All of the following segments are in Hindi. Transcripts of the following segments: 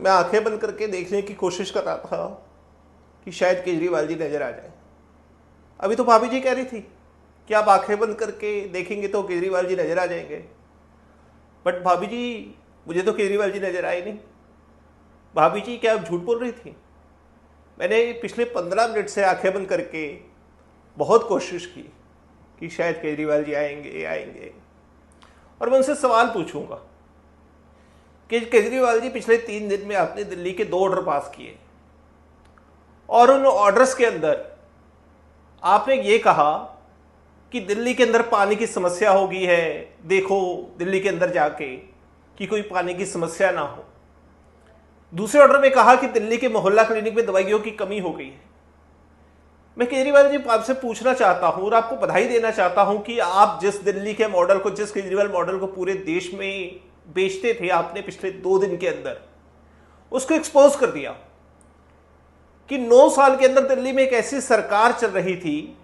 मैं आंखें बंद करके देखने की कोशिश कर रहा था कि शायद केजरीवाल जी नजर आ जाए। अभी तो भाभी जी कह रही थी कि आप आंखें बंद करके देखेंगे तो केजरीवाल जी नजर आ जाएंगे, बट भाभी जी मुझे तो केजरीवाल जी नजर आए नहीं। भाभी जी क्या आप झूठ बोल रही थी? मैंने पिछले 15 मिनट से आंखें बंद करके बहुत कोशिश की कि शायद केजरीवाल जी आएंगे आएंगे, और मैं उनसे सवाल पूछूंगा कि केजरीवाल जी पिछले 3 दिन में आपने दिल्ली के 2 ऑर्डर पास किए और उन ऑर्डर्स के अंदर आपने ये कहा कि दिल्ली के अंदर पानी की समस्या हो गई है, देखो दिल्ली के अंदर जाके कि कोई पानी की समस्या ना हो। दूसरे ऑर्डर में कहा कि दिल्ली के मोहल्ला क्लिनिक में दवाइयों की कमी हो गई है। मैं केजरीवाल जी आपसे पूछना चाहता हूं और आपको बधाई देना चाहता हूं कि आप जिस दिल्ली के मॉडल को, जिस केजरीवाल मॉडल को पूरे देश में बेचते थे, आपने पिछले 2 दिन के अंदर उसको एक्सपोज कर दिया कि 9 साल के अंदर दिल्ली में एक ऐसी सरकार चल रही थी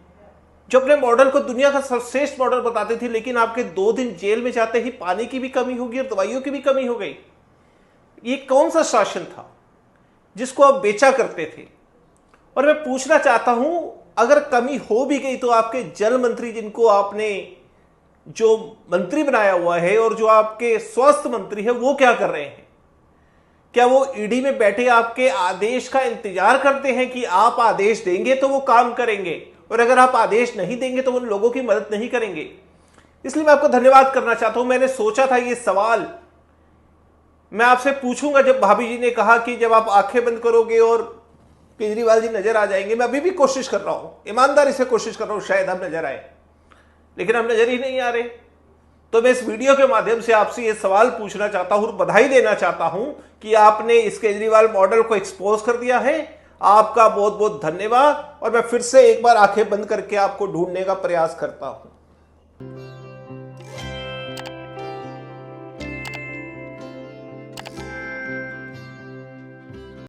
जो अपने मॉडल को दुनिया का सर्वश्रेष्ठ मॉडल बताती थी, लेकिन आपके 2 दिन जेल में जाते ही पानी की भी कमी होगी और दवाइयों की भी कमी हो गई। ये कौन सा शासन था जिसको आप बेचा करते थे? और मैं पूछना चाहता हूं, अगर कमी हो भी गई तो आपके जल मंत्री, जिनको आपने जो मंत्री बनाया हुआ है, और जो आपके स्वास्थ्य मंत्री है, वो क्या कर रहे हैं? क्या वो ईडी में बैठे आपके आदेश का इंतजार करते हैं कि आप आदेश देंगे तो वो काम करेंगे, और अगर आप आदेश नहीं देंगे तो उन लोगों की मदद नहीं करेंगे? इसलिए मैं आपको धन्यवाद करना चाहता हूं। मैंने सोचा था ये सवाल मैं आपसे पूछूंगा जब भाभी जी ने कहा कि जब आप आंखें बंद करोगे और केजरीवाल जी नजर आ जाएंगे। मैं अभी भी कोशिश कर रहा हूं, ईमानदारी से कोशिश कर रहा हूं, शायद हम नजर आए, लेकिन हम नजर ही नहीं आ रहे। तो मैं इस वीडियो के माध्यम से आपसे ये सवाल पूछना चाहता हूं और बधाई देना चाहता हूं कि आपने इस केजरीवाल मॉडल को एक्सपोज कर दिया है। आपका बहुत बहुत धन्यवाद। और मैं फिर से एक बार आंखें बंद करके आपको ढूंढने का प्रयास करता हूं।